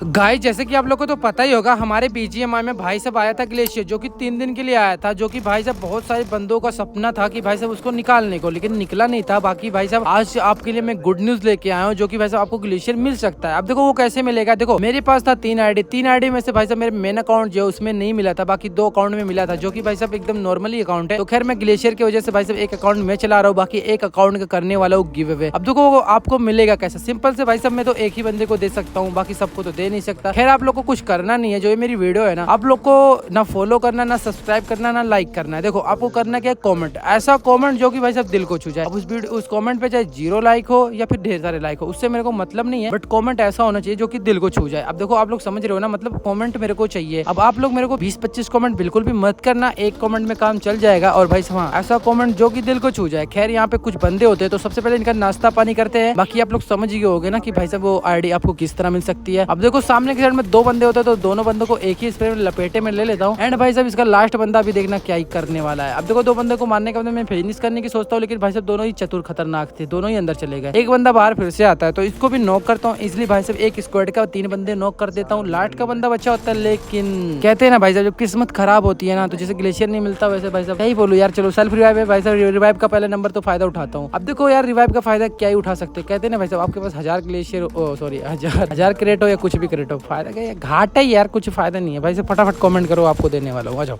Guys जैसे कि आप लोगों को तो पता ही होगा, हमारे बीजीएमआई में भाई साहब आया था ग्लेशियर, जो कि 3 दिन के लिए आया था। जो कि भाई साहब बहुत सारे बंदों का सपना था कि भाई साहब उसको निकालने को, लेकिन निकला नहीं था। बाकी भाई साहब आज आपके लिए मैं गुड न्यूज लेके आया हूँ, जो कि भाई साहब आपको ग्लेशियर मिल सकता है। अब देखो वो कैसे मिलेगा। देखो मेरे पास था 3 आईडी में से भाई साहब मेरे मेन अकाउंट जो उसमें नहीं मिला था, बाकी 2 अकाउंट में मिला था, जो कि भाई साहब एकदम नॉर्मली अकाउंट है। तो खैर मैं ग्लेशियर की वजह से भाई साहब एक अकाउंट में चला रहा हूँ, बाकी एक अकाउंट का करने वाला हूँ गिव अवे। अब देखो आपको मिलेगा कैसे, सिंपल से भाई साहब मैं तो एक ही बंदे को दे सकता हूँ, बाकी सबको तो दे नहीं सकता। खैर आप लोग को कुछ करना नहीं है, जो ये मेरी वीडियो है ना, आप लोग को ना फॉलो करना, ना सब्सक्राइब करना, ना लाइक करना है। देखो आपको करना क्या है, कमेंट, ऐसा कमेंट जो कि भाई साहब दिल को छू जाए। अब उस कमेंट पे चाहे 0 लाइक हो या फिर ढेर सारे लाइक हो, उससे मेरे को मतलब नहीं है, बट कमेंट ऐसा होना चाहिए जो कि दिल को छू जाए। अब देखो आप लोग समझ रहे हो ना, मतलब कमेंट मेरे को चाहिए। अब आप लोग मेरे को 20-25 कमेंट बिल्कुल भी मत करना, एक कमेंट में काम चल जाएगा। और भाई साहब ऐसा कमेंट जो कि दिल को छू जाए। खैर यहाँ पे कुछ बंदे होते हैं, तो सबसे पहले इनका नाश्ता पानी करते हैं। बाकी आप लोग समझ ही होगे ना कि भाई साहब वो आईडी आपको किस तरह मिल सकती है। अब देखो सामने के साइड में 2 बंदे होते हैं, तो दोनों बंदों को एक ही स्प्रे में लपेटे में ले लेता हूँ। एंड भाई साहब इसका लास्ट बंदा भी देखना क्या ही करने वाला है। अब देखो 2 बंदे को मारने का मैं फिनिश करने की सोचता हूँ, लेकिन भाई साहब दोनों ही चतुर खतरनाक थे, दोनों ही अंदर चले गए। एक बंदा बाहर फिर से आता है, तो इसको भी नॉक करता हूँ इसलिए भाई साहब एक स्क्वाड का 3 बंदे नॉक कर देता हूँ। लास्ट का बंदा बचा होता है, लेकिन कहते हैं ना भाई साहब जब किस्मत खराब होती है ना, तो जैसे ग्लेशियर नहीं मिलता वैसे भाई साहब क्या ही बोलूं यार। चलो सेल्फ रिवाइव है भाई साहब, रिवाइव का पहले नंबर तो फायदा उठाता हूँ। अब देखो यार रिवाइव का फायदा क्या ही उठा सकते हैं। कहते हैं ना भाई साहब आपके पास 1000 ग्लेशियर सॉरी 1000 क्रेट हो या कुछ भी क्रेट हो, फायदा क्या घाटा ही यार, कुछ फायदा नहीं है। भाई साहब फटाफट कमेंट करो, आपको देने वाला हूँ, आ जाओ।